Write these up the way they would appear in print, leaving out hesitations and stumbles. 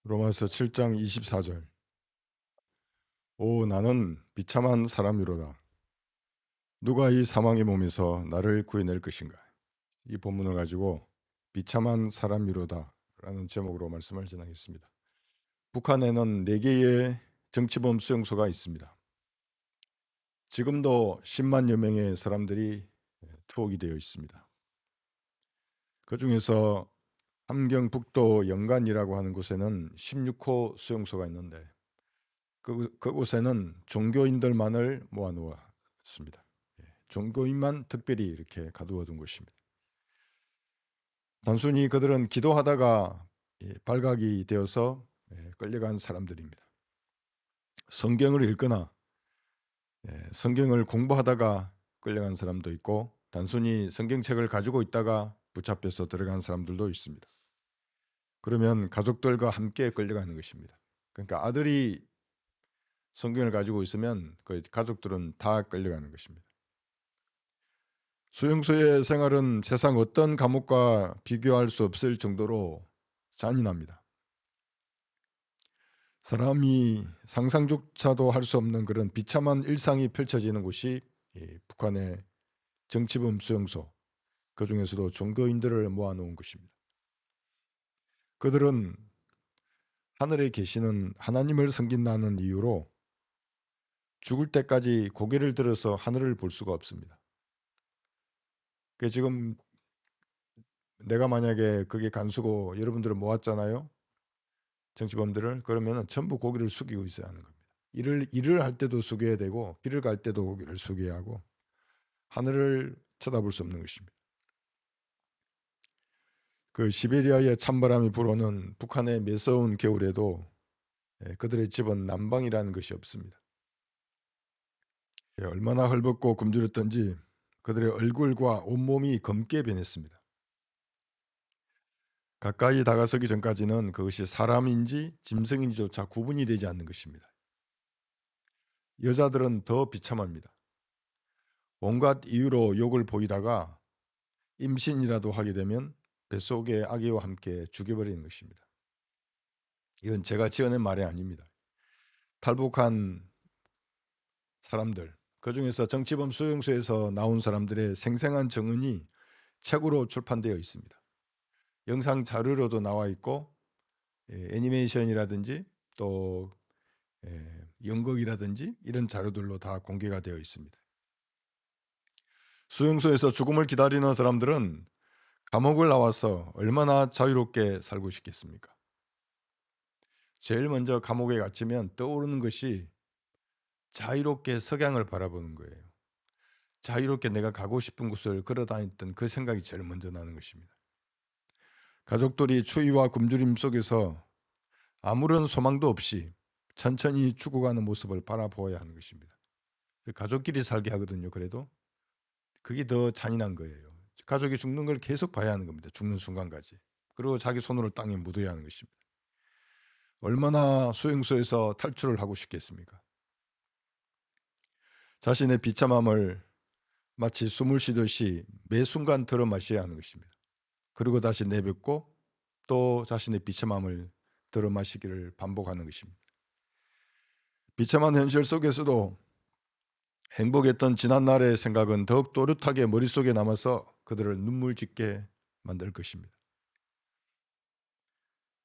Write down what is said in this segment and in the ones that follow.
로마서 7장 24절. 오 나는 비참한 사람이로다. 누가 이 사망의 몸에서 나를 구해낼 것인가. 이 본문을 가지고 비참한 사람이로다 라는 제목으로 말씀을 전하겠습니다. 북한에는 4개의 정치범 수용소가 있습니다. 지금도 10만여 명의 사람들이 투옥이 되어 있습니다. 그 중에서 함경북도 영간이라고 하는 곳에는 16호 수용소가 있는데 그곳에는 종교인들만을 모아놓았습니다. 종교인만 특별히 이렇게 가두어둔 곳입니다. 단순히 그들은 기도하다가 발각이 되어서 끌려간 사람들입니다. 성경을 읽거나 성경을 공부하다가 끌려간 사람도 있고 단순히 성경책을 가지고 있다가 붙잡혀서 들어간 사람들도 있습니다. 그러면 가족들과 함께 끌려가는 것입니다. 그러니까 아들이 성경을 가지고 있으면 그 가족들은 다 끌려가는 것입니다. 수용소의 생활은 세상 어떤 감옥과 비교할 수 없을 정도로 잔인합니다. 사람이 상상조차도 할 수 없는 그런 비참한 일상이 펼쳐지는 곳이 북한의 정치범 수용소, 그 중에서도 종교인들을 모아놓은 곳입니다. 그들은 하늘에 계시는 하나님을 섬긴다는 이유로 죽을 때까지 고개를 들어서 하늘을 볼 수가 없습니다. 지금 내가 만약에 그게 간수고 여러분들을 모았잖아요. 정치범들을. 그러면 전부 고개를 숙이고 있어야 하는 겁니다. 일을 할 때도 숙여야 되고 길을 갈 때도 고개를 숙여야 하고 하늘을 쳐다볼 수 없는 것입니다. 그 시베리아의 찬바람이 불어오는 북한의 매서운 겨울에도 그들의 집은 난방이라는 것이 없습니다. 얼마나 헐벗고 굶주렸던지 그들의 얼굴과 온몸이 검게 변했습니다. 가까이 다가서기 전까지는 그것이 사람인지 짐승인지조차 구분이 되지 않는 것입니다. 여자들은 더 비참합니다. 온갖 이유로 욕을 보이다가 임신이라도 하게 되면 뱃속의 아기와 함께 죽여버리는 것입니다. 이건 제가 지어낸 말이 아닙니다. 탈북한 사람들, 그중에서 정치범 수용소에서 나온 사람들의 생생한 증언이 책으로 출판되어 있습니다. 영상 자료로도 나와 있고 애니메이션이라든지 또 연극이라든지 이런 자료들로 다 공개가 되어 있습니다. 수용소에서 죽음을 기다리는 사람들은 감옥을 나와서 얼마나 자유롭게 살고 싶겠습니까? 제일 먼저 감옥에 갇히면 떠오르는 것이 자유롭게 석양을 바라보는 거예요. 자유롭게 내가 가고 싶은 곳을 걸어다녔던 그 생각이 제일 먼저 나는 것입니다. 가족들이 추위와 굶주림 속에서 아무런 소망도 없이 천천히 죽어가는 모습을 바라보아야 하는 것입니다. 가족끼리 살게 하거든요. 그래도 그게 더 잔인한 거예요. 가족이 죽는 걸 계속 봐야 하는 겁니다. 죽는 순간까지. 그리고 자기 손으로 땅에 묻어야 하는 것입니다. 얼마나 수용소에서 탈출을 하고 싶겠습니까? 자신의 비참함을 마치 숨을 쉬듯이 매 순간 들어 마셔야 하는 것입니다. 그리고 다시 내뱉고 또 자신의 비참함을 들어 마시기를 반복하는 것입니다. 비참한 현실 속에서도 행복했던 지난날의 생각은 더욱 또렷하게 머릿속에 남아서 그들을 눈물 짓게 만들 것입니다.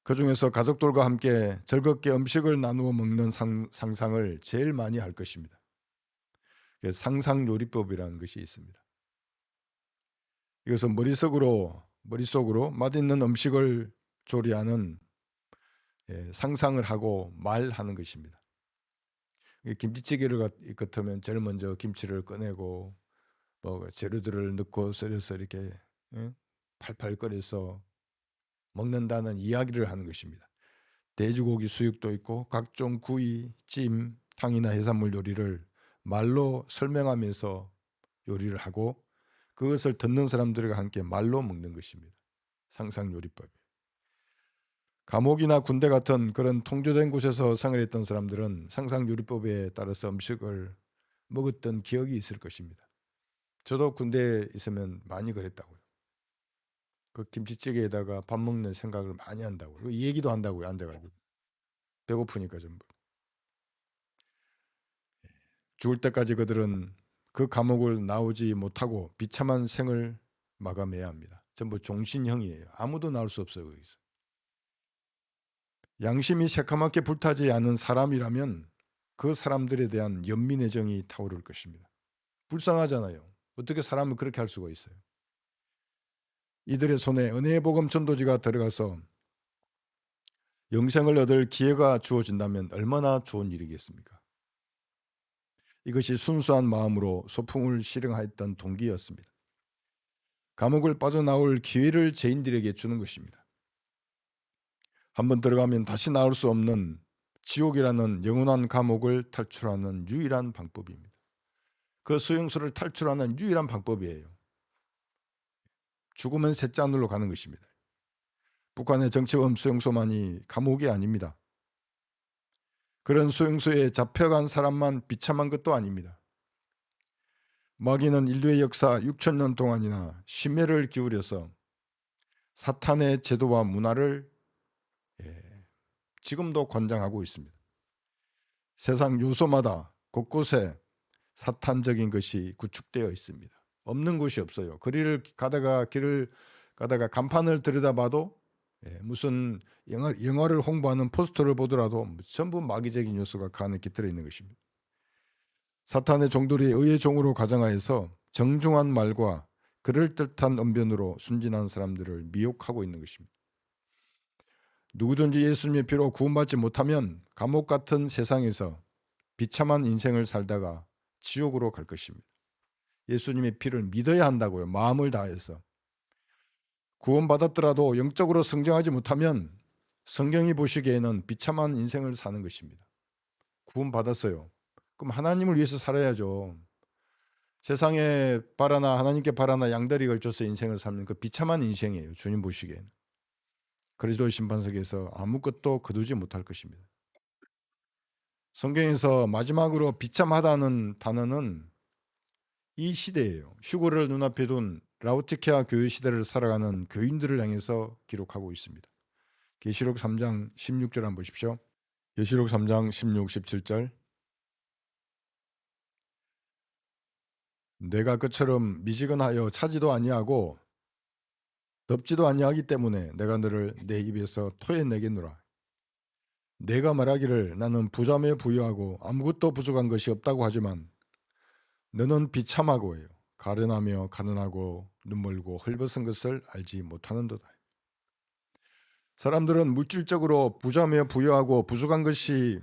그 중에서 가족들과 함께 즐겁게 음식을 나누어 먹는 상상을 제일 많이 할 것입니다. 상상요리법이라는 것이 있습니다. 이것은 머릿속으로 맛있는 음식을 조리하는 상상을 하고 말하는 것입니다. 김치찌개를 같으면 제일 먼저 김치를 꺼내고 재료들을 넣고 썰어서 이렇게 팔팔 끓여서 먹는다는 이야기를 하는 것입니다. 돼지고기 수육도 있고 각종 구이, 찜, 탕이나 해산물 요리를 말로 설명하면서 요리를 하고 그것을 듣는 사람들과 함께 말로 먹는 것입니다. 상상요리법. 감옥이나 군대 같은 그런 통제된 곳에서 생활했던 사람들은 상상요리법에 따라서 음식을 먹었던 기억이 있을 것입니다. 저도 군대에 있으면 많이 그랬다고요. 그 김치찌개에다가 밥 먹는 생각을 많이 한다고요. 이 얘기도 한다고요. 앉아가지고. 배고프니까 전부. 죽을 때까지 그들은 그 감옥을 나오지 못하고 비참한 생을 마감해야 합니다. 전부 종신형이에요. 아무도 나올 수 없어요. 거기서. 양심이 새카맣게 불타지 않은 사람이라면 그 사람들에 대한 연민의 정이 타오를 것입니다. 불쌍하잖아요. 어떻게 사람을 그렇게 할 수가 있어요. 이들의 손에 은혜의 복음 전도지가 들어가서 영생을 얻을 기회가 주어진다면 얼마나 좋은 일이겠습니까? 이것이 순수한 마음으로 소풍을 실행하였던 동기였습니다. 감옥을 빠져나올 기회를 죄인들에게 주는 것입니다. 한번 들어가면 다시 나올 수 없는 지옥이라는 영원한 감옥을 탈출하는 유일한 방법입니다. 그 수용소를 탈출하는 유일한 방법이에요. 죽으면 셋째 하늘로 가는 것입니다. 북한의 정치범 수용소만이 감옥이 아닙니다. 그런 수용소에 잡혀간 사람만 비참한 것도 아닙니다. 마귀는 인류의 역사 6,000년 동안이나 심혈을 기울여서 사탄의 제도와 문화를 지금도 권장하고 있습니다. 세상 요소마다 곳곳에 사탄적인 것이 구축되어 있습니다. 없는 곳이 없어요. 길을 가다가 간판을 들여다봐도 무슨 영화를 홍보하는 포스터를 보더라도 전부 마귀적인 요소가 그 안에 깃들어 있는 것입니다. 사탄의 종들이 의의 종으로 가장하여서 정중한 말과 그럴듯한 언변으로 순진한 사람들을 미혹하고 있는 것입니다. 누구든지 예수님의 피로 구원받지 못하면 감옥 같은 세상에서 비참한 인생을 살다가 지옥으로 갈 것입니다. 예수님의 피를 믿어야 한다고요. 마음을 다해서. 구원받았더라도 영적으로 성장하지 못하면 성경이 보시기에는 비참한 인생을 사는 것입니다. 구원받았어요. 그럼 하나님을 위해서 살아야죠. 세상에 바라나 하나님께 바라나 양다리 걸쳐서 인생을 살면 그 비참한 인생이에요. 주님 보시기에는. 그리스도 심판석에서 아무것도 거두지 못할 것입니다. 성경에서 마지막으로 비참하다는 단어는 이 시대예요. 휴거를 눈앞에 둔 라오디케아 교회 시대를 살아가는 교인들을 향해서 기록하고 있습니다. 계시록 3장 16절 한번 보십시오. 계시록 3장 16, 17절. 내가 그처럼 미지근하여 차지도 아니하고 덥지도 아니하기 때문에 내가 너를 내 입에서 토해내겠노라. 내가 말하기를 나는 부자며 부유하고 아무것도 부족한 것이 없다고 하지만 너는 비참하고 가련하며 가난하고 눈멀고 헐벗은 것을 알지 못하는도다. 사람들은 물질적으로 부자며 부유하고 부족한 것이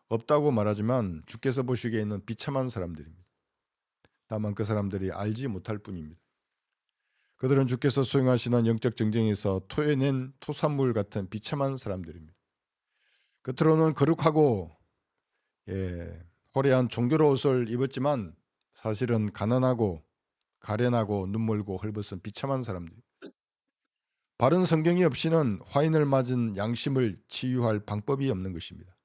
없다고 말하지만 주께서 보시기에는 비참한 사람들입니다. 다만 그 사람들이 알지 못할 뿐입니다. 그들은 주께서 수행하시는 영적 정쟁에서 토해낸 토산물 같은 비참한 사람들입니다. 겉으로는 거룩하고 화려한 종교로 옷을 입었지만 사실은 가난하고 가련하고 눈멀고 헐벗은 비참한 사람들. 바른 성경이 없이는 화인을 맞은 양심을 치유할 방법이 없는 것입니다.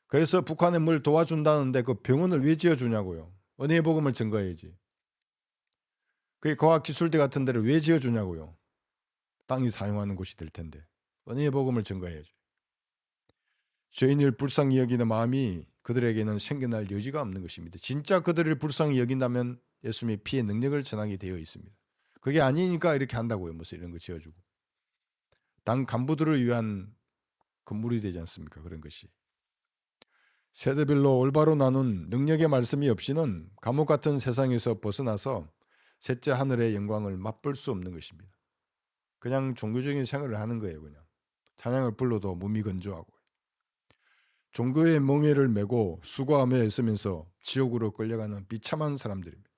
그래서 북한에 뭘 도와준다는데 그 병원을 왜 지어주냐고요. 은혜의 복음을 증거해야지. 그 과학기술대 같은 데를 왜 지어주냐고요. 땅이 사용하는 곳이 될 텐데. 은혜의 복음을 증거해야죠. 죄인을 불쌍히 여기는 마음이 그들에게는 생겨날 여지가 없는 것입니다. 진짜 그들을 불쌍히 여긴다면 예수님의 피의 능력을 전하게 되어 있습니다. 그게 아니니까 이렇게 한다고요. 무슨 이런 거 지어주고. 당 간부들을 위한 건물이 되지 않습니까? 그런 것이. 세대별로 올바로 나눈 능력의 말씀이 없이는 감옥 같은 세상에서 벗어나서 셋째 하늘의 영광을 맛볼 수 없는 것입니다. 그냥 종교적인 생활을 하는 거예요. 그냥 찬양을 불러도 몸이 건조하고 종교의 멍에를 메고 수고하며 애쓰면서 지옥으로 끌려가는 비참한 사람들입니다.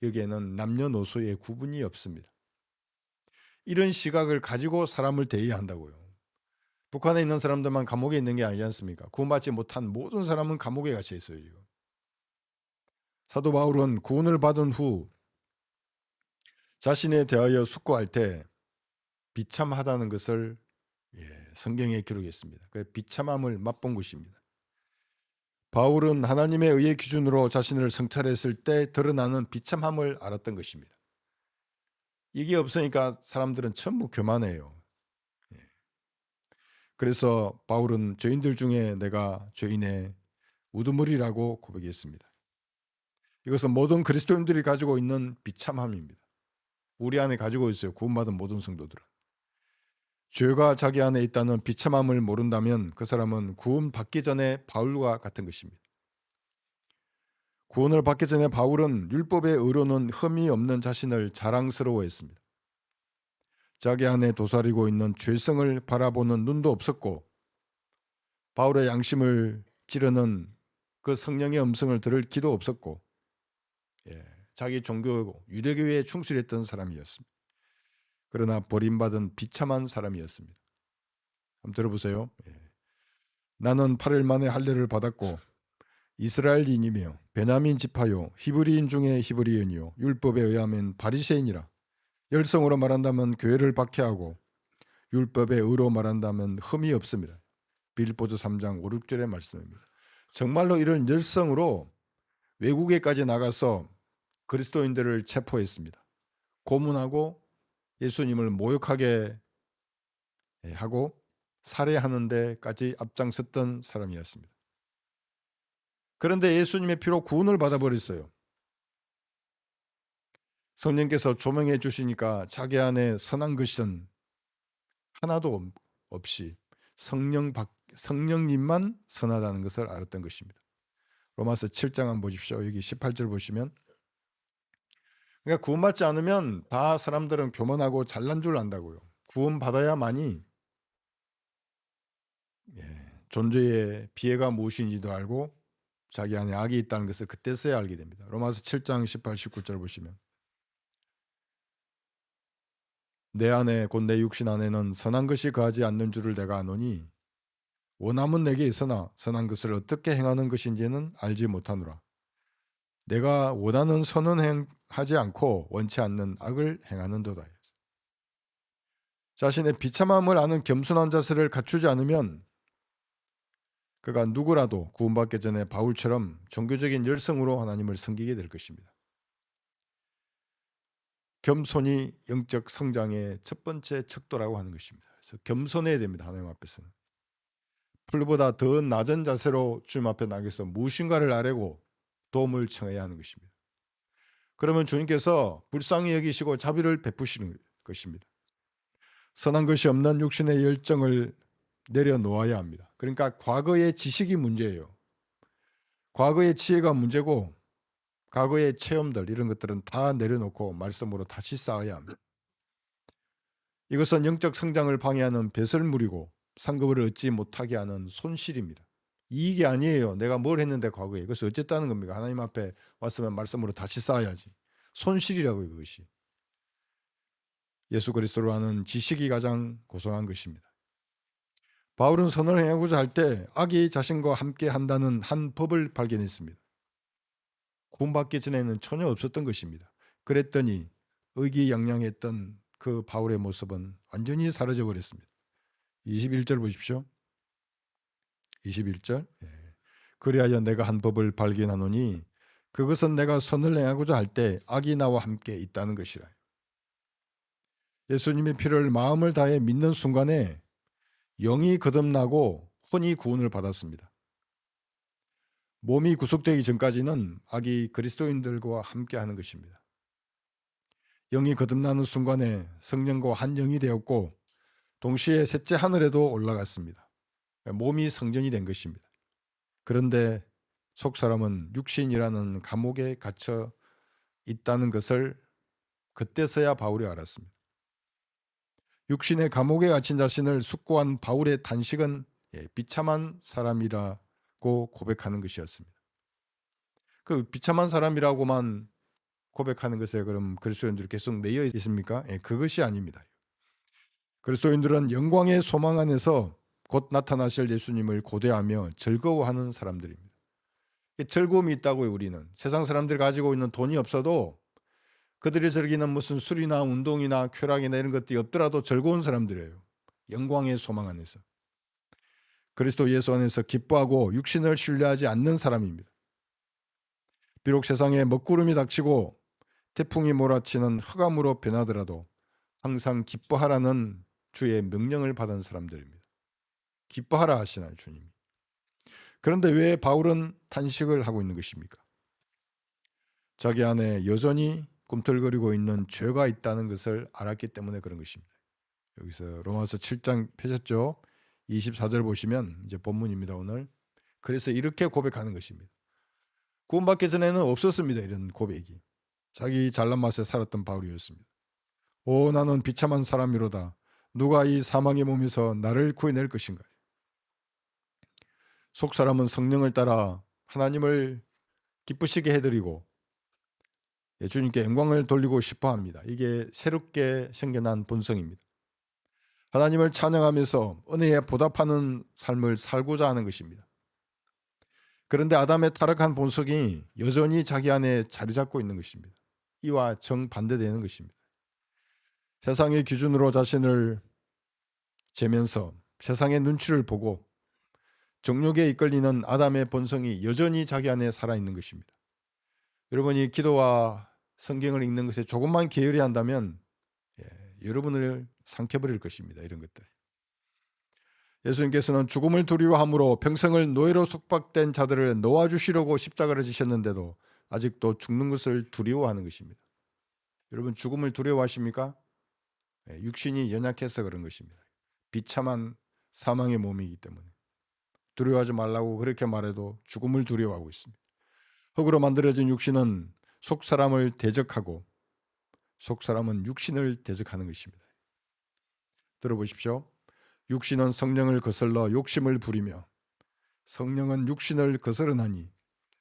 여기에는 남녀노소의 구분이 없습니다. 이런 시각을 가지고 사람을 대해야 한다고요. 북한에 있는 사람들만 감옥에 있는 게 아니지 않습니까? 구원받지 못한 모든 사람은 감옥에 갇혀 있어요. 지금. 사도 바울은 구원을 받은 후 자신에 대하여 숙고할 때 비참하다는 것을 성경에 기록했습니다. 그 비참함을 맛본 것입니다. 바울은 하나님의 의의 기준으로 자신을 성찰했을 때 드러나는 비참함을 알았던 것입니다. 이게 없으니까 사람들은 전부 교만해요. 그래서 바울은 죄인들 중에 내가 죄인의 우두머리라고 고백했습니다. 이것은 모든 그리스도인들이 가지고 있는 비참함입니다. 우리 안에 가지고 있어요. 구원받은 모든 성도들은. 죄가 자기 안에 있다는 비참함을 모른다면 그 사람은 구원받기 전에 바울과 같은 것입니다. 구원을 받기 전에 바울은 율법의 의로는 흠이 없는 자신을 자랑스러워했습니다. 자기 안에 도사리고 있는 죄성을 바라보는 눈도 없었고 바울의 양심을 찌르는 그 성령의 음성을 들을 귀도 없었고 자기 종교 유대교에 충실했던 사람이었습니다. 그러나 버림받은 비참한 사람이었습니다. 한번 들어보세요. 나는 8일 만에 할례를 받았고 이스라엘인이며 베냐민 지파요 히브리인 중에 히브리인이요 율법에 의하면 바리새인이라. 열성으로 말한다면 교회를 박해하고 율법의 의로 말한다면 흠이 없습니다. 빌립보서 3장 5, 6절의 말씀입니다. 정말로 이런 열성으로 외국에까지 나가서 그리스도인들을 체포했습니다. 고문하고 예수님을 모욕하게 하고 살해하는 데까지 앞장섰던 사람이었습니다. 그런데 예수님의 피로 구원을 받아버렸어요. 성령께서 조명해 주시니까 자기 안에 선한 것은 하나도 없이 성령님만 선하다는 것을 알았던 것입니다. 로마서 7장 한번 보십시오. 여기 18절 보시면 그러니까 구원받지 않으면 다 사람들은 교만하고 잘난 줄 안다고요. 구원받아야만이 존재의 비애가 무엇인지도 알고 자기 안에 악이 있다는 것을 그때서야 알게 됩니다. 로마서 7장 18, 19절 보시면 내 안에 곧 내 육신 안에는 선한 것이 거하지 않는 줄을 내가 아노니 원함은 내게 있으나 선한 것을 어떻게 행하는 것인지는 알지 못하노라. 내가 원하는 선은 행하지 않고 원치 않는 악을 행하는도다. 자신의 비참함을 아는 겸손한 자세를 갖추지 않으면 그가 누구라도 구원받기 전에 바울처럼 종교적인 열성으로 하나님을 섬기게 될 것입니다. 겸손이 영적 성장의 첫 번째 척도라고 하는 것입니다. 그래서 겸손해야 됩니다. 하나님 앞에서는. 풀보다 더 낮은 자세로 주님 앞에 나가서 무엇인가를 아뢰고 도움을 청해야 하는 것입니다. 그러면 주님께서 불쌍히 여기시고 자비를 베푸시는 것입니다. 선한 것이 없는 육신의 열정을 내려놓아야 합니다. 그러니까 과거의 지식이 문제예요. 과거의 지혜가 문제고 과거의 체험들 이런 것들은 다 내려놓고 말씀으로 다시 쌓아야 합니다. 이것은 영적 성장을 방해하는 배설물이고 상급을 얻지 못하게 하는 손실입니다. 이익이 아니에요. 내가 뭘 했는데 과거에 이것을 어쨌다는 겁니까? 하나님 앞에 왔으면 말씀으로 다시 쌓아야지. 손실이라고요. 그것이. 예수 그리스도로 하는 지식이 가장 고상한 것입니다. 바울은 선을 행하고자 할 때 악이 자신과 함께 한다는 한 법을 발견했습니다. 구원받기 전에는 전혀 없었던 것입니다. 그랬더니 의기양양했던 그 바울의 모습은 완전히 사라져 버렸습니다. 21절 보십시오. 21절. 그리하여 내가 한 법을 발견하노니 그것은 내가 선을 행하고자 할 때 악이 나와 함께 있다는 것이라. 예수님의 피를 마음을 다해 믿는 순간에 영이 거듭나고 혼이 구원을 받았습니다. 몸이 구속되기 전까지는 악이 그리스도인들과 함께 하는 것입니다. 영이 거듭나는 순간에 성령과 한 영이 되었고 동시에 셋째 하늘에도 올라갔습니다. 몸이 성전이 된 것입니다. 그런데 속사람은 육신이라는 감옥에 갇혀 있다는 것을 그때서야 바울이 알았습니다. 육신의 감옥에 갇힌 자신을 숙고한 바울의 탄식은 비참한 사람이라고 고백하는 것이었습니다. 그 비참한 사람이라고만 고백하는 것에 그럼 그리스도인들이 계속 매여 있습니까? 그것이 아닙니다. 그리스도인들은 영광의 소망 안에서 곧 나타나실 예수님을 고대하며 즐거워하는 사람들입니다. 즐거움이 있다고요. 우리는 세상 사람들이 가지고 있는 돈이 없어도 그들이 즐기는 무슨 술이나 운동이나 쾌락이나 이런 것들이 없더라도 즐거운 사람들이에요. 영광의 소망 안에서. 그리스도 예수 안에서 기뻐하고 육신을 신뢰하지 않는 사람입니다. 비록 세상에 먹구름이 닥치고 태풍이 몰아치는 흑암으로 변하더라도 항상 기뻐하라는 주의 명령을 받은 사람들입니다. 기뻐하라 하시나요, 주님이. 그런데 왜 바울은 탄식을 하고 있는 것입니까? 자기 안에 여전히 꿈틀거리고 있는 죄가 있다는 것을 알았기 때문에 그런 것입니다. 여기서 로마서 7장 펴셨죠? 24절 보시면 이제 본문입니다, 오늘. 그래서 이렇게 고백하는 것입니다. 구원받기 전에는 없었습니다, 이런 고백이. 자기 잘난 맛에 살았던 바울이었습니다. 오, 나는 비참한 사람이로다. 누가 이 사망의 몸에서 나를 구해낼 것인가? 속 사람은 성령을 따라 하나님을 기쁘시게 해드리고 주님께 영광을 돌리고 싶어 합니다. 이게 새롭게 생겨난 본성입니다. 하나님을 찬양하면서 은혜에 보답하는 삶을 살고자 하는 것입니다. 그런데 아담의 타락한 본성이 여전히 자기 안에 자리 잡고 있는 것입니다. 이와 정반대되는 것입니다. 세상의 기준으로 자신을 재면서 세상의 눈치를 보고 정욕에 이끌리는 아담의 본성이 여전히 자기 안에 살아있는 것입니다. 여러분이 기도와 성경을 읽는 것에 조금만 게으리 한다면 여러분을 삼켜버릴 것입니다. 이런 것들. 예수님께서는 죽음을 두려워함으로 평생을 노예로 속박된 자들을 놓아주시려고 십자가를 지셨는데도 아직도 죽는 것을 두려워하는 것입니다. 여러분 죽음을 두려워하십니까? 육신이 연약해서 그런 것입니다. 비참한 사망의 몸이기 때문에 두려워하지 말라고 그렇게 말해도 죽음을 두려워하고 있습니다. 흙으로 만들어진 육신은 속 사람을 대적하고 속 사람은 육신을 대적하는 것입니다. 들어보십시오. 육신은 성령을 거슬러 욕심을 부리며 성령은 육신을 거스르나니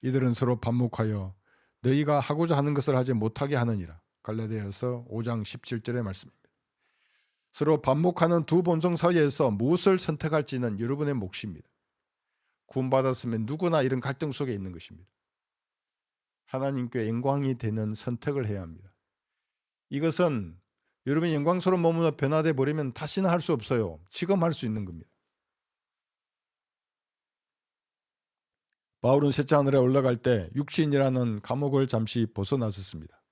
이들은 서로 반목하여 너희가 하고자 하는 것을 하지 못하게 하느니라. 갈라디아서 5장 17절의 말씀입니다. 서로 반목하는 두 본성 사이에서 무엇을 선택할지는 여러분의 몫입니다. 구원받았으면 누구나 이런 갈등 속에 있는 것입니다. 하나님께 영광이 되는 선택을 해야 합니다. 이것은 여러분이 영광스러운 몸으로 변화돼 버리면 다시는 할 수 없어요. 지금 할 수 있는 겁니다. 바울은 셋째 하늘에 올라갈 때 육신이라는 감옥을 잠시 벗어났었습니다.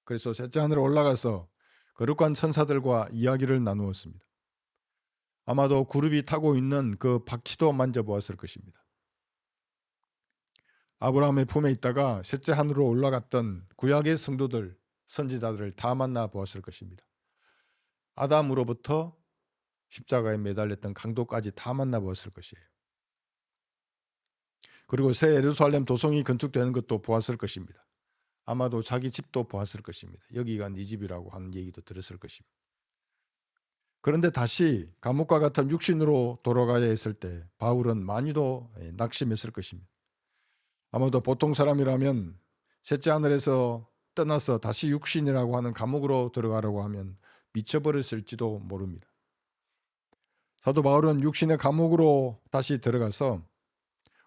그래서 셋째 하늘에 올라가서 거룩한 천사들과 이야기를 나누었습니다. 아마도 그룹이 타고 있는 그 바퀴도 만져보았을 것입니다. 아브라함의 품에 있다가 셋째 하늘로 올라갔던 구약의 성도들, 선지자들을 다 만나보았을 것입니다. 아담으로부터 십자가에 매달렸던 강도까지 다 만나보았을 것이에요. 그리고 새 예루살렘 도성이 건축되는 것도 보았을 것입니다. 아마도 자기 집도 보았을 것입니다. 여기가 네 집이라고 하는 얘기도 들었을 것입니다. 그런데 다시 감옥과 같은 육신으로 돌아가야 했을 때 바울은 많이도 낙심했을 것입니다. 아마도 보통 사람이라면 셋째 하늘에서 떠나서 다시 육신이라고 하는 감옥으로 들어가려고 하면 미쳐버렸을지도 모릅니다. 사도 바울은 육신의 감옥으로 다시 들어가서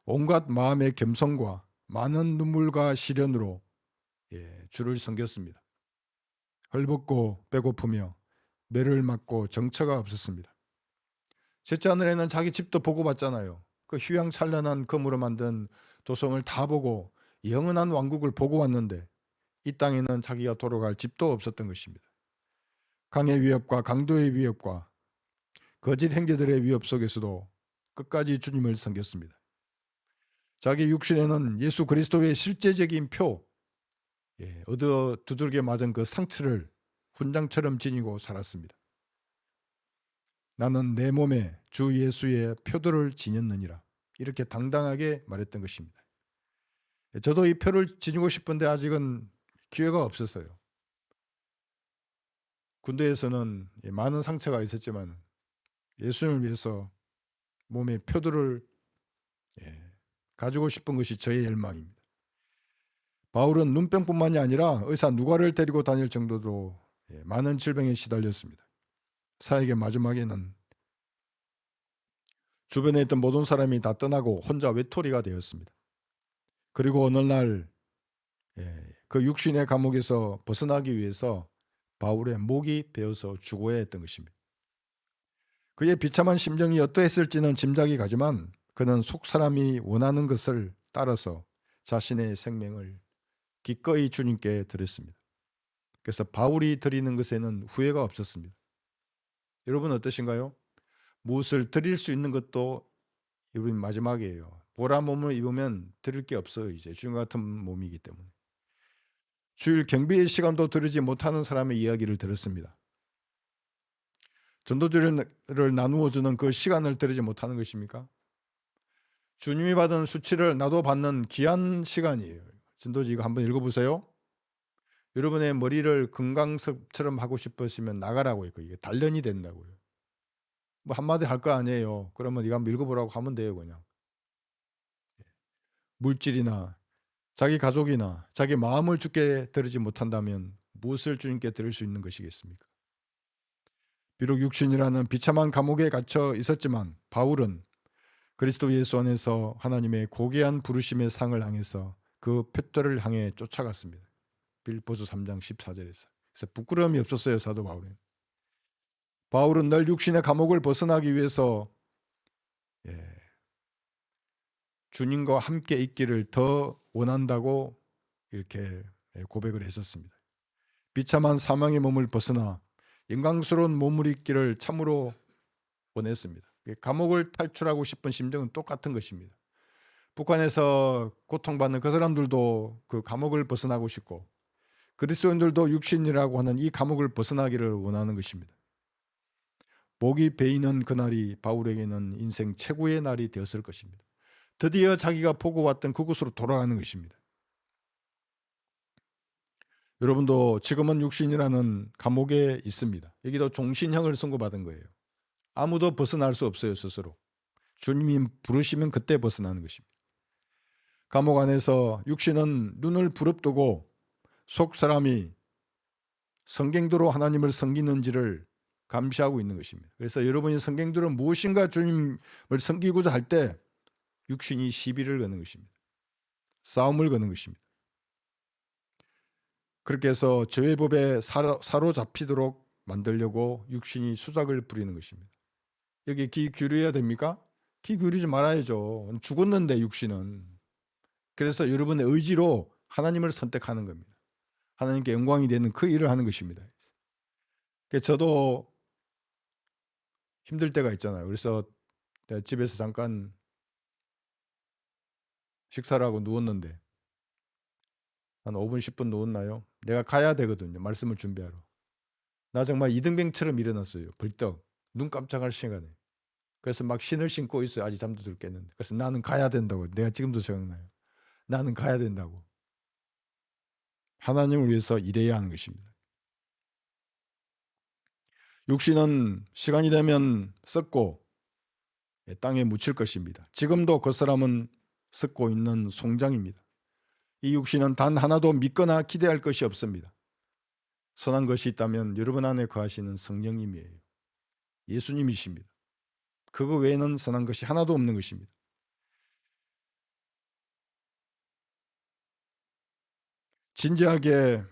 온갖 마음의 겸손과 많은 눈물과 시련으로 주를 섬겼습니다. 헐벗고 배고프며 매를 맞고 정처가 없었습니다. 셋째 하늘에는 자기 집도 보고 봤잖아요. 그 휘황찬란한 금으로 만든 도성을 다 보고 영원한 왕국을 보고 왔는데 이 땅에는 자기가 돌아갈 집도 없었던 것입니다. 강의 위협과 강도의 위협과 거짓 행제들의 위협 속에서도 끝까지 주님을 섬겼습니다. 자기 육신에는 예수 그리스도의 실제적인 표, 얻어 두들겨 맞은 그 상처를 훈장처럼 지니고 살았습니다. 나는 내 몸에 주 예수의 표들을 지녔느니라. 이렇게 당당하게 말했던 것입니다. 저도 이 표를 지니고 싶은데 아직은 기회가 없었어요. 군대에서는 많은 상처가 있었지만 예수님을 위해서 몸에 표들을 가지고 싶은 것이 저의 열망입니다. 바울은 눈병뿐만이 아니라 의사 누가를 데리고 다닐 정도로 많은 질병에 시달렸습니다. 사역의 마지막에는 주변에 있던 모든 사람이 다 떠나고 혼자 외톨이가 되었습니다. 그리고 어느 날 그 육신의 감옥에서 벗어나기 위해서 바울의 목이 베어서 죽어야 했던 것입니다. 그의 비참한 심정이 어떠했을지는 짐작이 가지만 그는 속사람이 원하는 것을 따라서 자신의 생명을 기꺼이 주님께 드렸습니다. 그래서 바울이 드리는 것에는 후회가 없었습니다. 여러분 어떠신가요? 무엇을 드릴 수 있는 것도 이번 마지막이에요. 보라 몸을 입으면 드릴 게 없어요. 이제 주님 같은 몸이기 때문에. 주일 경배의 시간도 들으지 못하는 사람의 이야기를 들었습니다. 전도주를 나누어 주는 그 시간을 들으지 못하는 것입니까? 주님이 받은 수치를 나도 받는 귀한 시간이에요. 전도주 이거 한번 읽어보세요. 여러분의 머리를 금강석처럼 하고 싶으시면 나가라고 했고 이게 단련이 된다고요. 뭐 한마디 할 거 아니에요. 그러면 이거 한번 읽어보라고 하면 돼요. 그냥 물질이나 자기 가족이나 자기 마음을 주께 드리지 못한다면 무엇을 주님께 드릴 수 있는 것이겠습니까? 비록 육신이라는 비참한 감옥에 갇혀 있었지만 바울은 그리스도 예수 안에서 하나님의 고귀한 부르심의 상을 향해서 그 표대를 향해 쫓아갔습니다. 빌립보서 3장 14절에서. 그래서 부끄러움이 없었어요. 사도 바울은. 바울은 늘 육신의 감옥을 벗어나기 위해서 주님과 함께 있기를 더 원한다고 이렇게 고백을 했었습니다. 비참한 사망의 몸을 벗어나 영광스러운 몸을 입기를 참으로 원했습니다. 감옥을 탈출하고 싶은 심정은 똑같은 것입니다. 북한에서 고통받는 그 사람들도 그 감옥을 벗어나고 싶고 그리스도인들도 육신이라고 하는 이 감옥을 벗어나기를 원하는 것입니다. 목이 베이는 그날이 바울에게는 인생 최고의 날이 되었을 것입니다. 드디어 자기가 보고 왔던 그곳으로 돌아가는 것입니다. 여러분도 지금은 육신이라는 감옥에 있습니다. 여기도 종신형을 선고받은 거예요. 아무도 벗어날 수 없어요. 스스로. 주님이 부르시면 그때 벗어나는 것입니다. 감옥 안에서 육신은 눈을 부릅뜨고 속 사람이 성경대로 하나님을 섬기는지를 감시하고 있는 것입니다. 그래서 여러분이 성경대로 무엇인가 주님을 섬기고자 할 때 육신이 시비를 거는 것입니다. 싸움을 거는 것입니다. 그렇게 해서 죄의 법에 사로잡히도록 만들려고 육신이 수작을 부리는 것입니다. 여기 귀 기울여야 됩니까? 귀 기울이지 말아야죠. 죽었는데 육신은. 그래서 여러분의 의지로 하나님을 선택하는 겁니다. 하나님께 영광이 되는 그 일을 하는 것입니다. 저도 힘들 때가 있잖아요. 그래서 집에서 잠깐 식사를 하고 누웠는데 한 5분 10분 누웠나요? 내가 가야 되거든요. 말씀을 준비하러. 나 정말 이등병처럼 일어났어요. 벌떡 눈 깜짝할 시간에. 그래서 막 신을 신고 있어요. 아직 잠도 들 깼는데. 그래서 나는 가야 된다고. 내가 지금도 생각나요. 나는 가야 된다고. 하나님을 위해서 일해야 하는 것입니다. 육신은 시간이 되면 썩고 땅에 묻힐 것입니다. 지금도 그 사람은 썩고 있는 송장입니다. 이 육신은 단 하나도 믿거나 기대할 것이 없습니다. 선한 것이 있다면 여러분 안에 거하시는 성령님이에요. 예수님이십니다. 그거 외에는 선한 것이 하나도 없는 것입니다. 진지하게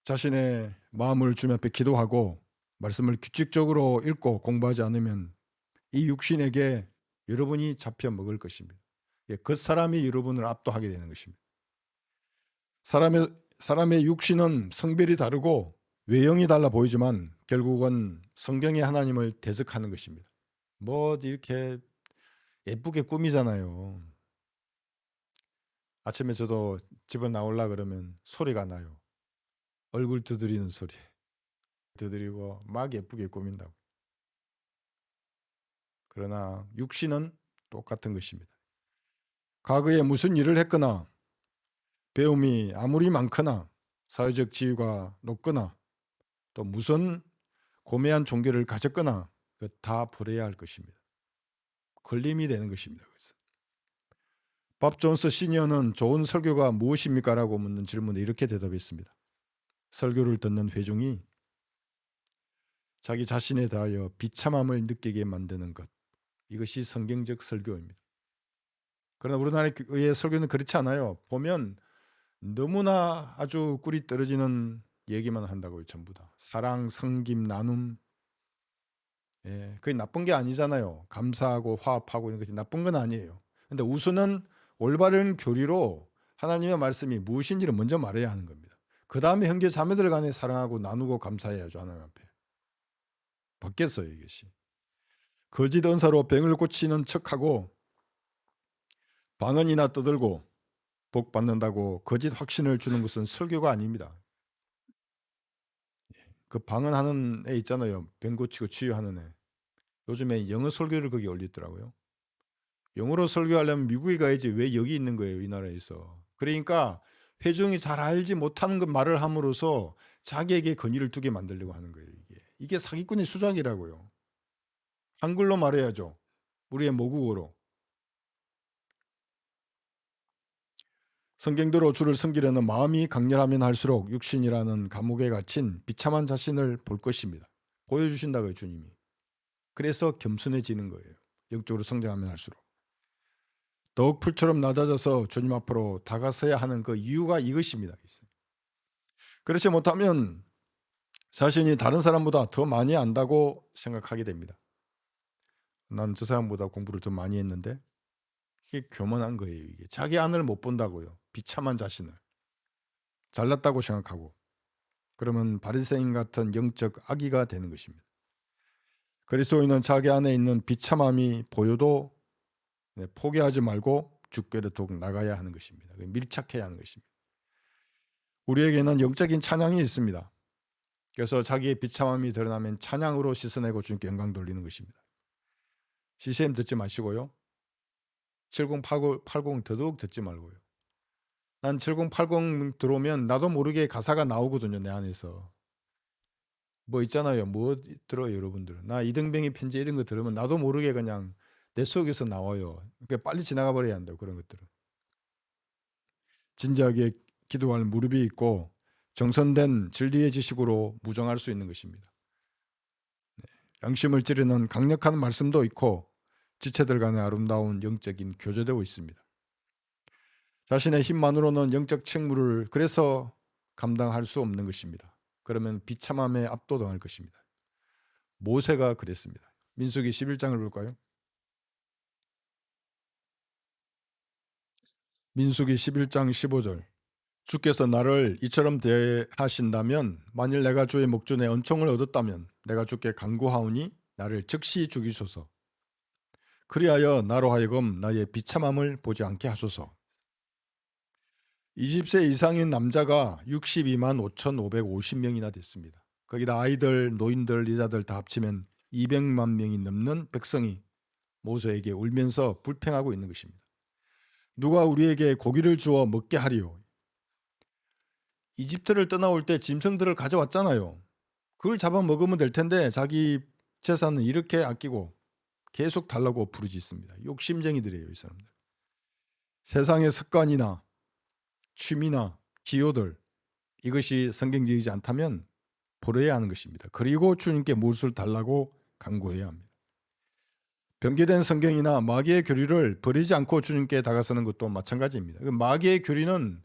자신의 마음을 주님 앞에 기도하고 말씀을 규칙적으로 읽고 공부하지 않으면 이 육신에게 여러분이 잡혀 먹을 것입니다. 그 사람이 여러분을 압도하게 되는 것입니다. 사람의 육신은 성별이 다르고 외형이 달라 보이지만 결국은 성경의 하나님을 대적하는 것입니다. 뭐 이렇게 예쁘게 꾸미잖아요. 아침에 저도 집을 나오려 그러면 소리가 나요. 얼굴 두드리는 소리. 두드리고 막 예쁘게 꾸민다고. 그러나 육신은 똑같은 것입니다. 과거에 무슨 일을 했거나 배움이 아무리 많거나 사회적 지위가 높거나 또 무슨 고매한 종교를 가졌거나 다 버려야 할 것입니다. 걸림이 되는 것입니다. 그래서 밥 존스 시니어는 좋은 설교가 무엇입니까? 라고 묻는 질문에 이렇게 대답했습니다. 설교를 듣는 회중이 자기 자신에 대하여 비참함을 느끼게 만드는 것. 이것이 성경적 설교입니다. 그러나 우리나라의 설교는 그렇지 않아요. 보면 너무나 아주 꿀이 떨어지는 얘기만 한다고요. 전부 다. 사랑, 섬김, 나눔. 그게 나쁜 게 아니잖아요. 감사하고 화합하고 이런 것이 나쁜 건 아니에요. 근데 우선은 올바른 교리로 하나님의 말씀이 무엇인지를 먼저 말해야 하는 겁니다. 그 다음에 형제 자매들 간에 사랑하고 나누고 감사해야죠. 하나님 앞에. 받겠어요 이것이. 거짓 은사로 병을 고치는 척하고 방언이나 떠들고 복 받는다고 거짓 확신을 주는 것은 설교가 아닙니다. 그 방언하는 애 있잖아요. 병 고치고 치유하는 애. 요즘에 영어 설교를 거기 올리더라고요. 영어로 설교하려면 미국에 가야지 왜 여기 있는 거예요, 이 나라에서. 그러니까 회중이 잘 알지 못하는 그 말을 함으로써 자기에게 권위를 두게 만들려고 하는 거예요. 이게 사기꾼의 수작이라고요. 한글로 말해야죠. 우리의 모국어로. 성경대로 주를 섬기려는 마음이 강렬하면 할수록 육신이라는 감옥에 갇힌 비참한 자신을 볼 것입니다. 보여주신다고요, 주님이. 그래서 겸손해지는 거예요. 영적으로 성장하면 할수록. 더욱 풀처럼 낮아져서 주님 앞으로 다가서야 하는 그 이유가 이것입니다. 그렇지 못하면 자신이 다른 사람보다 더 많이 안다고 생각하게 됩니다. 난 저 사람보다 공부를 더 많이 했는데, 이게 교만한 거예요. 이게 자기 안을 못 본다고요. 비참한 자신을 잘났다고 생각하고, 그러면 바리새인 같은 영적 악의가 되는 것입니다. 그리스도인은 자기 안에 있는 비참함이 보여도 포기하지 말고 주께로 더욱 나가야 하는 것입니다. 밀착해야 하는 것입니다. 우리에게는 영적인 찬양이 있습니다. 그래서 자기의 비참함이 드러나면 찬양으로 씻어내고 주님께 영광 돌리는 것입니다. CCM 듣지 마시고요. 7080 더더욱 듣지 말고요. 난 7080 들어오면 나도 모르게 가사가 나오거든요. 내 안에서. 뭐 있잖아요. 뭐 들어요, 여러분들. 나 이등병의 편지 이런 거 들으면 나도 모르게 그냥 내 속에서 나와요. 그러니까 빨리 지나가 버려야 한다고, 그런 것들은. 진지하게 기도할 무릎이 있고 정선된 진리의 지식으로 무정할 수 있는 것입니다. 양심을 찌르는 강력한 말씀도 있고 지체들 간의 아름다운 영적인 교제되고 있습니다. 자신의 힘만으로는 영적 책무를 그래서 감당할 수 없는 것입니다. 그러면 비참함에 압도당할 것입니다. 모세가 그랬습니다. 민수기 11장을 볼까요? 민수기 11장 15절. 주께서 나를 이처럼 대하신다면 만일 내가 주의 목전에 은총을 얻었다면 내가 주께 간구하오니 나를 즉시 죽이소서. 그리하여 나로 하여금 나의 비참함을 보지 않게 하소서. 20세 이상인 남자가 62만 5,550명이나 됐습니다. 거기다 아이들, 노인들, 여자들 다 합치면 200만 명이 넘는 백성이 모세에게 울면서 불평하고 있는 것입니다. 누가 우리에게 고기를 주어 먹게 하리요? 이집트를 떠나올 때 짐승들을 가져왔잖아요. 그걸 잡아 먹으면 될 텐데 자기 재산은 이렇게 아끼고 계속 달라고 부르짖습니다. 욕심쟁이들이에요, 이 사람들. 세상의 습관이나 취미나 기호들, 이것이 성경적이지 않다면 버려야 하는 것입니다. 그리고 주님께 무엇을 달라고 간구해야 합니다. 변개된 성경이나 마귀의 교리를 버리지 않고 주님께 다가서는 것도 마찬가지입니다. 마귀의 교리는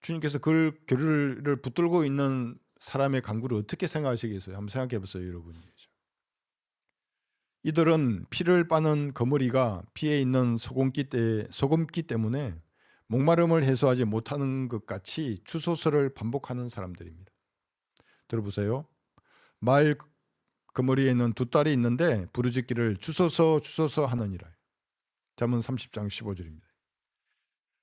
주님께서 그 교리를 붙들고 있는 사람의 간구를 어떻게 생각하시겠어요? 한번 생각해 보세요, 여러분. 이들은 피를 빠는 거머리가 피에 있는 소금기 때문에 목마름을 해소하지 못하는 것 같이 추소설을 반복하는 사람들입니다. 들어보세요. 말 거머리에 있는 두 딸이 있는데 부르짖기를 주소서 하느니라. 잠언 30장 15절입니다.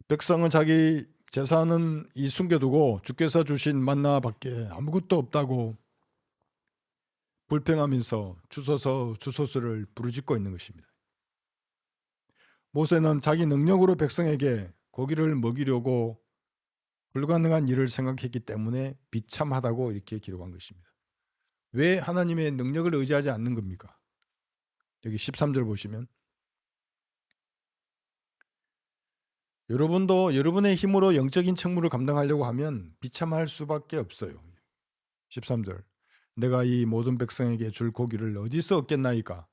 백성은 자기 재산은 이 숨겨두고 주께서 주신 만나밖에 아무것도 없다고 불평하면서 주소서를 부르짖고 있는 것입니다. 모세는 자기 능력으로 백성에게 고기를 먹이려고 불가능한 일을 생각했기 때문에 비참하다고 이렇게 기록한 것입니다. 왜 하나님의 능력을 의지하지 않는 겁니까? 여기 13절 보시면 여러분도 여러분의 힘으로 영적인 책무를 감당하려고 하면 비참할 수밖에 없어요. 13절. 내가 이 모든 백성에게 줄 고기를 어디서 얻겠나이까?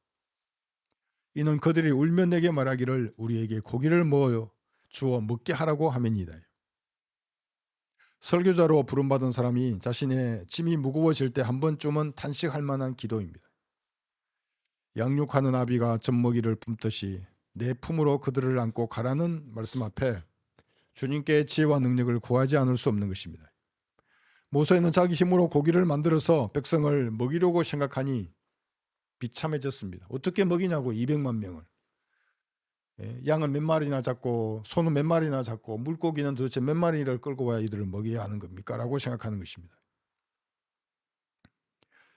이는 그들이 울며 내게 말하기를 우리에게 고기를 주어 먹게 하라고 하매니이다. 설교자로 부름받은 사람이 자신의 짐이 무거워질 때 한 번쯤은 탄식할 만한 기도입니다. 양육하는 아비가 젖먹이를 품듯이 내 품으로 그들을 안고 가라는 말씀 앞에 주님께 지혜와 능력을 구하지 않을 수 없는 것입니다. 모세는 자기 힘으로 고기를 만들어서 백성을 먹이려고 생각하니 비참해졌습니다. 어떻게 먹이냐고 200만 명을. 양은 몇 마리나 잡고 소는 몇 마리나 잡고 물고기는 도대체 몇 마리를 끌고 와야 이들을 먹여야 하는 겁니까? 라고 생각하는 것입니다.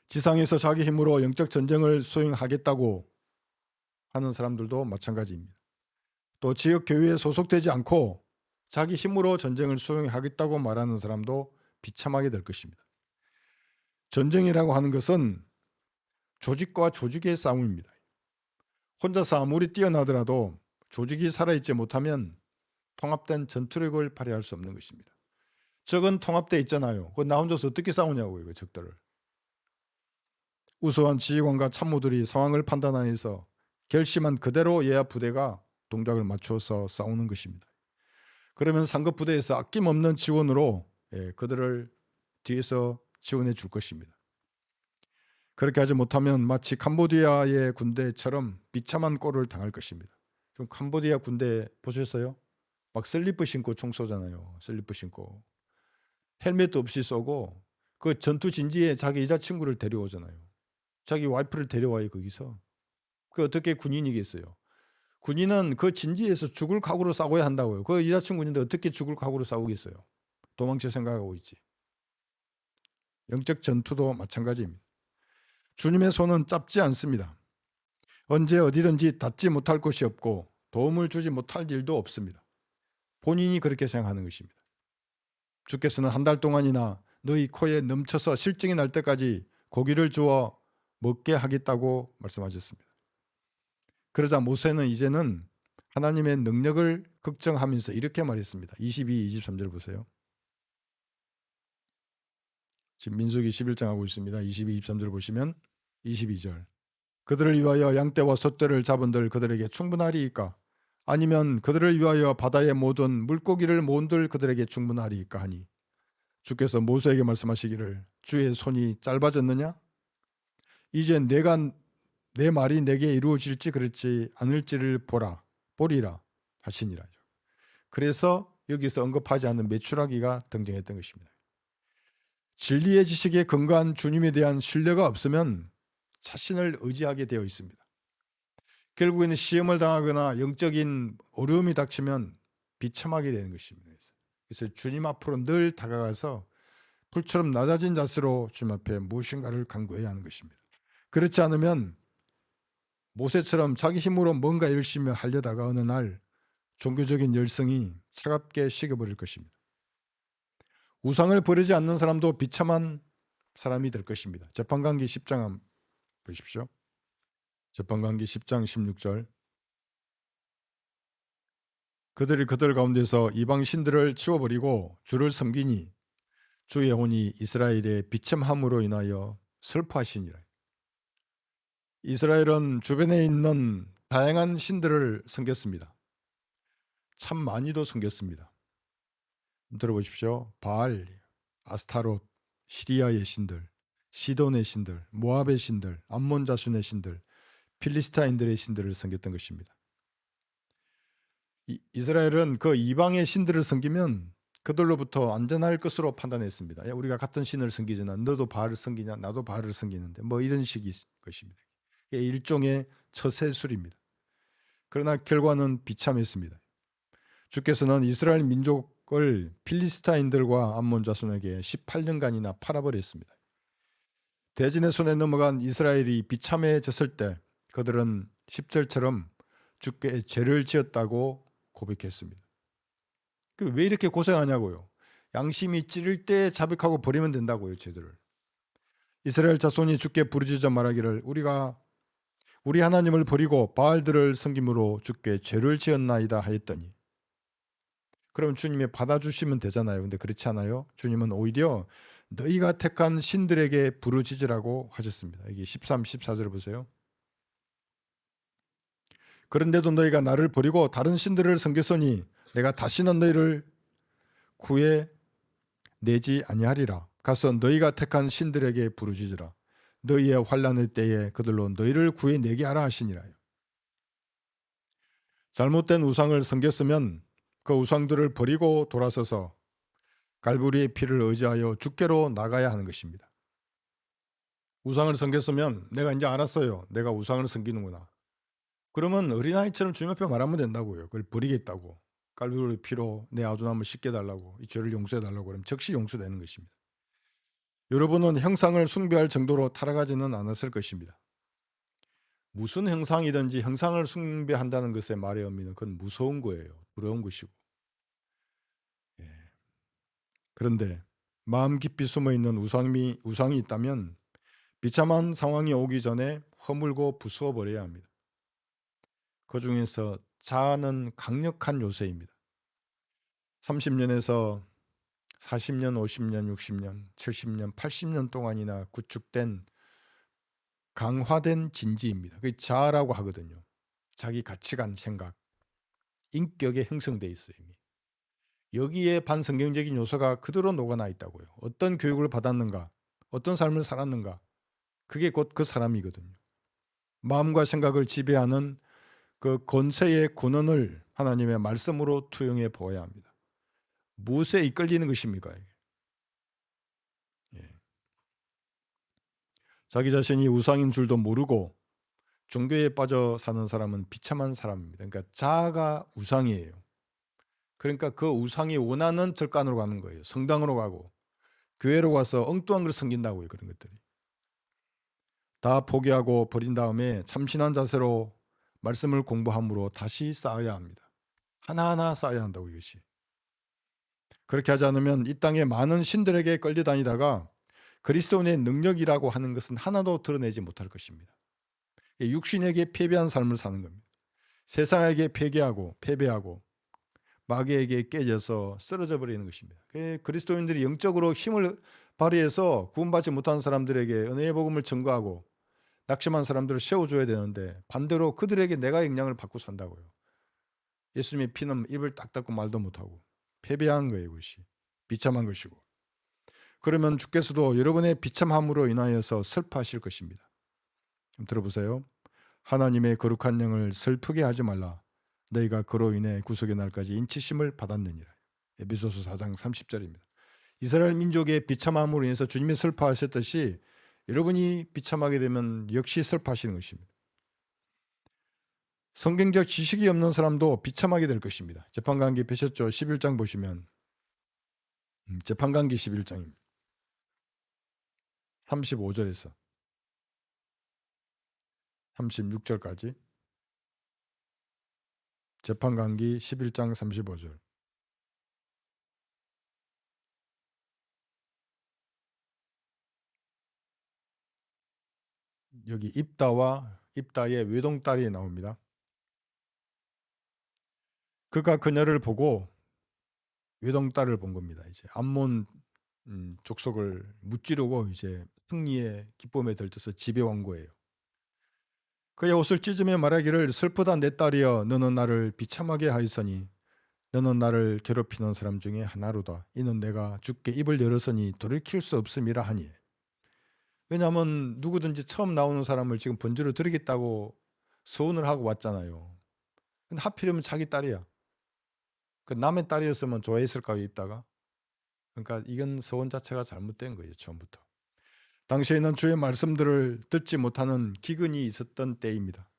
지상에서 자기 힘으로 영적 전쟁을 수행하겠다고 하는 사람들도 마찬가지입니다. 또 지역 교회에 소속되지 않고 자기 힘으로 전쟁을 수행하겠다고 말하는 사람도 비참하게 될 것입니다. 전쟁이라고 하는 것은 조직과 조직의 싸움입니다. 혼자서 아무리 뛰어나더라도 조직이 살아있지 못하면 통합된 전투력을 발휘할 수 없는 것입니다. 적은 통합되어 있잖아요. 나 혼자서 어떻게 싸우냐고요, 그 적들을. 우수한 지휘관과 참모들이 상황을 판단하여서 결심한 그대로 예하 부대가 동작을 맞추어서 싸우는 것입니다. 그러면 상급 부대에서 아낌없는 지원으로 그들을 뒤에서 지원해 줄 것입니다. 그렇게 하지 못하면 마치 캄보디아의 군대처럼 비참한 꼴을 당할 것입니다. 그럼 캄보디아 군대 보셨어요? 막 슬리퍼 신고 총 쏘잖아요. 슬리퍼 신고. 헬멧도 없이 쏘고 그 전투 진지에 자기 여자친구를 데려오잖아요. 자기 와이프를 데려와요 거기서. 그 어떻게 군인이겠어요? 군인은 그 진지에서 죽을 각오로 싸워야 한다고요. 그 여자친구인데 어떻게 죽을 각오로 싸우겠어요? 도망칠 생각하고 있지. 영적 전투도 마찬가지입니다. 주님의 손은 짧지 않습니다. 언제 어디든지 닿지 못할 곳이 없고 도움을 주지 못할 일도 없습니다. 본인이 그렇게 생각하는 것입니다. 주께서는 한 달 동안이나 너희 코에 넘쳐서 실증이 날 때까지 고기를 주어 먹게 하겠다고 말씀하셨습니다. 그러자 모세는 이제는 하나님의 능력을 걱정하면서 이렇게 말했습니다. 22, 23절 보세요. 지금 민수기 11장 하고 있습니다. 22, 23절 보시면 22절. 그들을 위하여 양떼와 숫떼를 잡은들 그들에게 충분하리이까? 아니면 그들을 위하여 바다의 모든 물고기를 모은들 그들에게 충분하리이까 하니 주께서 모세에게 말씀하시기를 주의 손이 짧아졌느냐? 이제 내 말이 내게 이루어질지 그렇지 않을지를 보리라 하시니라. 그래서 여기서 언급하지 않는 메추라기가 등장했던 것입니다. 진리의 지식에 근거한 주님에 대한 신뢰가 없으면 자신을 의지하게 되어 있습니다. 결국에는 시험을 당하거나 영적인 어려움이 닥치면 비참하게 되는 것입니다. 그래서 주님 앞으로 늘 다가가서 불처럼 낮아진 자세로 주님 앞에 무엇인가를 간구해야 하는 것입니다. 그렇지 않으면 모세처럼 자기 힘으로 뭔가 열심히 하려다가 어느 날 종교적인 열성이 차갑게 식어버릴 것입니다. 우상을 버리지 않는 사람도 비참한 사람이 될 것입니다. 재판관기 10장 한번 보십시오. 재판관기 10장 16절. 그들이 그들 가운데서 이방 신들을 치워버리고 주를 섬기니 주의 혼이 이스라엘의 비참함으로 인하여 슬퍼하시니라. 이스라엘은 주변에 있는 다양한 신들을 섬겼습니다. 참 많이도 섬겼습니다. 들어보십시오. 바알, 아스타롯, 시리아의 신들, 시돈의 신들, 모압의 신들, 암몬 자손의 신들, 필리스타인들의 신들을 섬겼던 것입니다. 이스라엘은 그 이방의 신들을 섬기면 그들로부터 안전할 것으로 판단했습니다. 야, 우리가 같은 신을 섬기잖아. 너도 바알을 섬기냐? 나도 바알을 섬기는데 뭐 이런 식의 것입니다. 일종의 처세술입니다. 그러나 결과는 비참했습니다. 주께서는 이스라엘 민족을 필리스타인들과 암몬 자손에게 18년간이나 팔아버렸습니다. 대진의 손에 넘어간 이스라엘이 비참해졌을 때 그들은 10절처럼 주께 죄를 지었다고 고백했습니다. 왜 이렇게 고생하냐고요. 양심이 찌를 때 자백하고 버리면 된다고요. 죄들을. 이스라엘 자손이 주께 부르짖어 말하기를 우리 하나님을 버리고 바알들을 섬김으로 주께 죄를 지었나이다 하였더니 그럼 주님이 받아주시면 되잖아요. 근데 그렇지 않아요. 주님은 오히려 너희가 택한 신들에게 부르짖으라고 하셨습니다. 여기 13, 14절 보세요. 그런데도 너희가 나를 버리고 다른 신들을 섬겼으니 내가 다시는 너희를 구해내지 아니하리라. 가서 너희가 택한 신들에게 부르짖으라. 너희의 환난의 때에 그들로 너희를 구해내게 하라 하시니라요. 잘못된 우상을 섬겼으면 그 우상들을 버리고 돌아서서 갈보리의 피를 의지하여 주께로 나가야 하는 것입니다. 우상을 섬겼으면 내가 이제 알았어요. 내가 우상을 섬기는구나. 그러면 어린아이처럼 주님 앞에 말하면 된다고요. 그걸 버리겠다고. 깔보리 피로 내 아주남을 씻게 달라고, 이 죄를 용서해 달라고 그러면 즉시 용서되는 것입니다. 여러분은 형상을 숭배할 정도로 타락하지는 않았을 것입니다. 무슨 형상이든지 형상을 숭배한다는 것의 말의 의미는 그건 무서운 거예요. 두려운 것이고. 예. 그런데 마음 깊이 숨어있는 우상이 있다면 비참한 상황이 오기 전에 허물고 부수어버려야 합니다. 그 중에서 자아는 강력한 요새입니다. 30년에서 40년, 50년, 60년, 70년, 80년 동안이나 구축된 강화된 진지입니다. 그게 자아라고 하거든요. 자기 가치관, 생각, 인격에 형성돼 있어요. 이미. 여기에 반성경적인 요소가 그대로 녹아나 있다고요. 어떤 교육을 받았는가, 어떤 삶을 살았는가, 그게 곧 그 사람이거든요. 마음과 생각을 지배하는 그 권세의 군원을 하나님의 말씀으로 투영해 보아야 합니다. 무엇에 이끌리는 것입니까? 예. 자기 자신이 우상인 줄도 모르고 종교에 빠져 사는 사람은 비참한 사람입니다. 그러니까 자아가 우상이에요. 그러니까 그 우상이 원하는 절간으로 가는 거예요. 성당으로 가고 교회로 가서 엉뚱한 걸 섬긴다고요. 그런 것들이. 다 포기하고 버린 다음에 참신한 자세로 말씀을 공부함으로 다시 쌓아야 합니다. 하나하나 쌓아야 한다고 이것이. 그렇게 하지 않으면 이 땅에 많은 신들에게 끌려다니다가 그리스도인의 능력이라고 하는 것은 하나도 드러내지 못할 것입니다. 육신에게 패배한 삶을 사는 겁니다. 세상에게 패배하고 마귀에게 깨져서 쓰러져 버리는 것입니다. 그리스도인들이 영적으로 힘을 발휘해서 구원받지 못한 사람들에게 은혜의 복음을 증거하고 낙심한 사람들을 세워줘야 되는데 반대로 그들에게 내가 영향을 받고 산다고요. 예수님의 피는 입을 딱 닫고 말도 못하고 패배한 거예요. 그것이 비참한 것이고. 그러면 주께서도 여러분의 비참함으로 인하여서 슬퍼하실 것입니다. 좀 들어보세요. 하나님의 거룩한 영을 슬프게 하지 말라. 너희가 그로 인해 구속의 날까지 인치심을 받았느니라. 에베소서 4장 30절입니다. 이스라엘 민족의 비참함으로 인해서 주님이 슬퍼하셨듯이 여러분이 비참하게 되면 역시 슬퍼하시는 것입니다. 성경적 지식이 없는 사람도 비참하게 될 것입니다. 재판관계 펴셨죠? 11장 보시면 재판관계 11장입니다. 35절에서 36절까지 재판관기 11장 35절. 여기 입다와 입다의 외동딸이 나옵니다. 그가 그녀를 보고 외동딸을 본 겁니다. 이제 암몬 족속을 무찌르고 이제 승리의 기쁨에 들떠서 집에 온 거예요. 그의 옷을 찢으며 말하기를 슬프다 내 딸이여 너는 나를 비참하게 하였으니 너는 나를 괴롭히는 사람 중에 하나로다. 이는 내가 주께 입을 열었으니 돌이킬 수 없음이라 하니. 왜냐하면 누구든지 처음 나오는 사람을 지금 번제로 드리겠다고 서원을 하고 왔잖아요. 근데 하필이면 자기 딸이야. 그 남의 딸이었으면 좋아했을까요? 입다가? 그러니까 이건 서원 자체가 잘못된 거예요. 처음부터. 당시에는 주의 말씀들을 듣지 못하는 기근이 있었던 때입니다.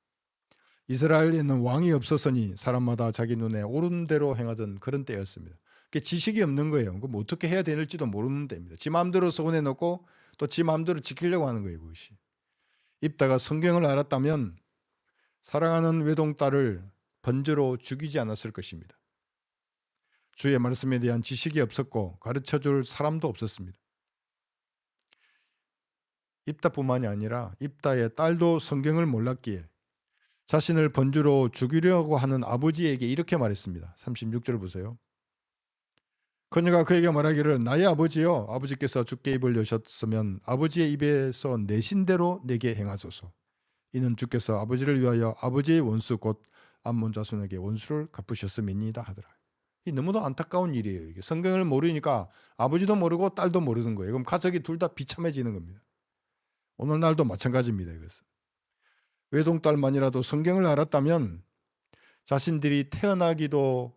이스라엘에는 왕이 없었으니 사람마다 자기 눈에 옳은 대로 행하던 그런 때였습니다. 지식이 없는 거예요. 그럼 어떻게 해야 될지도 모르는 때입니다. 지 마음대로 서원해 놓고 또 지 마음대로 지키려고 하는 거예요. 그것이. 입다가 성경을 알았다면 사랑하는 외동딸을 번제로 죽이지 않았을 것입니다. 주의 말씀에 대한 지식이 없었고 가르쳐줄 사람도 없었습니다. 입다뿐만이 아니라 입다의 딸도 성경을 몰랐기에 자신을 번제로 죽이려고 하는 아버지에게 이렇게 말했습니다. 36절 보세요. 그녀가 그에게 말하기를 나의 아버지여 아버지께서 주께 입을 여셨으면 아버지의 입에서 내신 대로 내게 행하소서. 이는 주께서 아버지를 위하여 아버지의 원수 곧 암몬 자손에게 원수를 갚으셨음이니이다 하더라. 이 너무도 안타까운 일이에요. 이게 성경을 모르니까 아버지도 모르고 딸도 모르는 거예요. 그럼 가족이 둘 다 비참해지는 겁니다. 오늘날도 마찬가지입니다. 이것은. 외동딸만이라도 성경을 알았다면 자신들이 태어나기도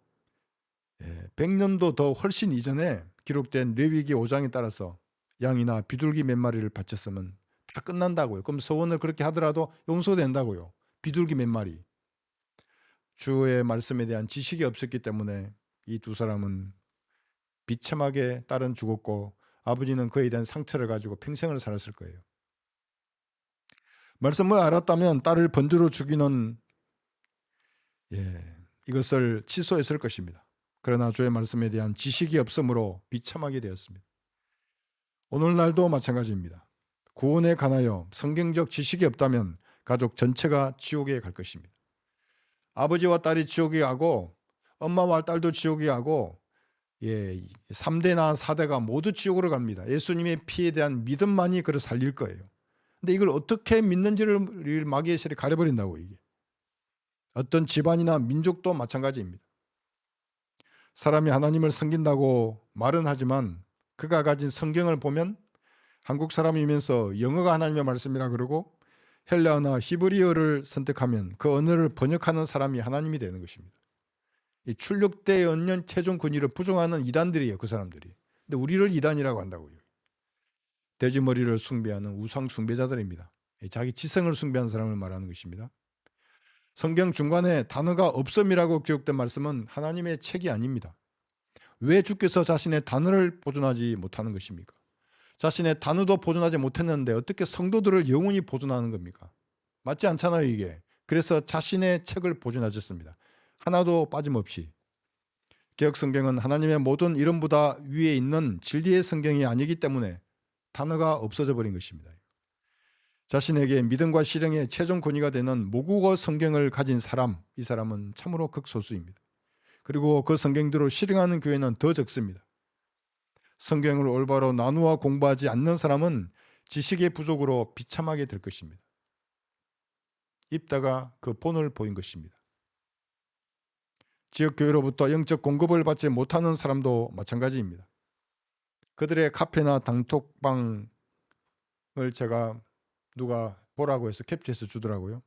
100년도 더 훨씬 이전에 기록된 레위기 5장에 따라서 양이나 비둘기 몇 마리를 바쳤으면 다 끝난다고요. 그럼 서원을 그렇게 하더라도 용서된다고요. 비둘기 몇 마리. 주의 말씀에 대한 지식이 없었기 때문에 이 두 사람은 비참하게 딸은 죽었고 아버지는 그에 대한 상처를 가지고 평생을 살았을 거예요. 말씀을 알았다면 딸을 번주로 죽이는 이것을 취소했을 것입니다. 그러나 주의 말씀에 대한 지식이 없으므로 비참하게 되었습니다. 오늘날도 마찬가지입니다. 구원에 관하여 성경적 지식이 없다면 가족 전체가 지옥에 갈 것입니다. 아버지와 딸이 지옥에 가고 엄마와 딸도 지옥에 가고 3대나 4대가 모두 지옥으로 갑니다. 예수님의 피에 대한 믿음만이 그를 살릴 거예요. 근데 이걸 어떻게 믿는지를 마귀의 세력이 가려버린다고. 이게 어떤 집안이나 민족도 마찬가지입니다. 사람이 하나님을 섬긴다고 말은 하지만 그가 가진 성경을 보면 한국 사람이면서 영어가 하나님의 말씀이라 그러고 헬라어나 히브리어를 선택하면 그 언어를 번역하는 사람이 하나님이 되는 것입니다. 이 출력대 언년 최종 권위를 부정하는 이단들이에요. 그 사람들이. 근데 우리를 이단이라고 한다고요. 돼지머리를 숭배하는 우상 숭배자들입니다. 자기 지성을 숭배하는 사람을 말하는 것입니다. 성경 중간에 단어가 없음이라고 기록된 말씀은 하나님의 책이 아닙니다. 왜 주께서 자신의 단어를 보존하지 못하는 것입니까? 자신의 단어도 보존하지 못했는데 어떻게 성도들을 영원히 보존하는 겁니까? 맞지 않잖아요, 이게. 그래서 자신의 책을 보존하셨습니다. 하나도 빠짐없이. 개혁성경은 하나님의 모든 이름보다 위에 있는 진리의 성경이 아니기 때문에 단어가 없어져 버린 것입니다. 자신에게 믿음과 실행의 최종 권위가 되는 모국어 성경을 가진 사람, 이 사람은 참으로 극소수입니다. 그리고 그 성경대로 실행하는 교회는 더 적습니다. 성경을 올바로 나누어 공부하지 않는 사람은 지식의 부족으로 비참하게 될 것입니다. 입다가 그 본을 보인 것입니다. 지역교회로부터 영적 공급을 받지 못하는 사람도 마찬가지입니다. 그들의 카페나 단톡방을 제가 누가 보라고 해서 캡처해서 주더라고요.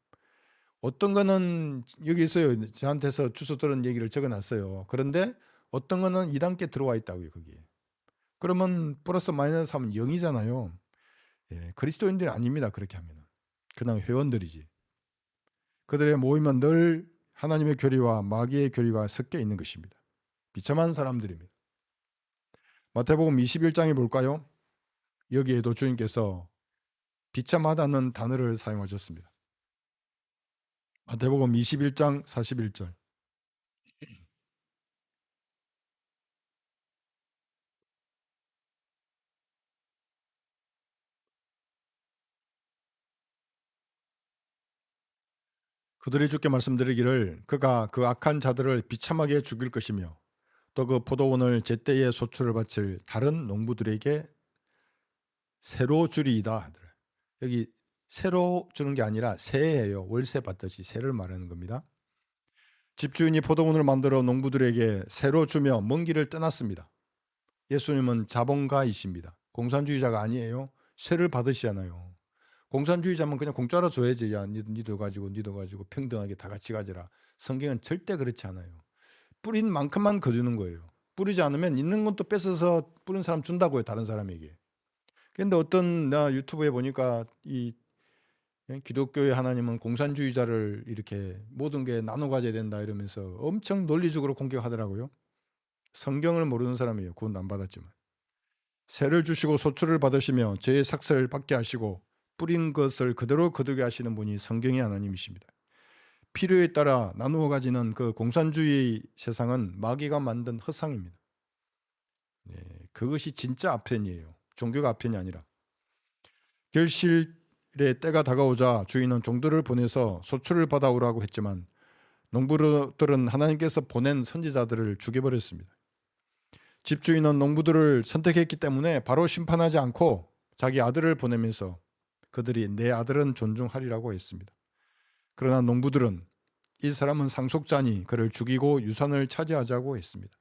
어떤 거는 여기 있어요. 저한테서 주소 들은 얘기를 적어놨어요. 그런데 어떤 거는 2단계 들어와 있다고요. 거기에. 그러면 플러스 마이너스 하면 0이잖아요. 그리스도인들이 아닙니다. 그렇게 하면. 그냥 회원들이지. 그들의 모임은 늘 하나님의 교리와 마귀의 교리가 섞여 있는 것입니다. 비참한 사람들입니다. 마태복음 21장에 볼까요? 여기에도 주님께서 비참하다는 단어를 사용하셨습니다. 마태복음 21장 41절. 그들이 주께 말씀드리기를 그가 그 악한 자들을 비참하게 죽일 것이며 또 그 포도원을 제때에 소출을 바칠 다른 농부들에게 새로 주리이다. 여기 새로 주는 게 아니라 세예요. 월세 받듯이 세를 말하는 겁니다. 집주인이 포도원을 만들어 농부들에게 새로 주며 먼 길을 떠났습니다. 예수님은 자본가이십니다. 공산주의자가 아니에요. 세를 받으시잖아요. 공산주의자면 그냥 공짜로 줘야지. 야, 니도 가지고 평등하게 다 같이 가져라. 성경은 절대 그렇지 않아요. 뿌린 만큼만 거두는 거예요. 뿌리지 않으면 있는 것도 뺏어서 뿌린 사람 준다고요. 다른 사람에게. 그런데 어떤 나 유튜브에 보니까 이 기독교의 하나님은 공산주의자를 이렇게 모든 게 나눠 가져야 된다 이러면서 엄청 논리적으로 공격하더라고요. 성경을 모르는 사람이에요. 구원 안 받았지만. 세를 주시고 소출을 받으시며 죄의 삭슬을 받게 하시고 뿌린 것을 그대로 거두게 하시는 분이 성경의 하나님이십니다. 필요에 따라 나누어 가지는 그 공산주의 세상은 마귀가 만든 허상입니다. 그것이 진짜 아편이에요. 종교가 아편이 아니라. 결실의 때가 다가오자 주인은 종들을 보내서 소출을 받아오라고 했지만 농부들은 하나님께서 보낸 선지자들을 죽여버렸습니다. 집주인은 농부들을 선택했기 때문에 바로 심판하지 않고 자기 아들을 보내면서 그들이 내 아들은 존중하리라고 했습니다. 그러나 농부들은 이 사람은 상속자니 그를 죽이고 유산을 차지하자고 했습니다.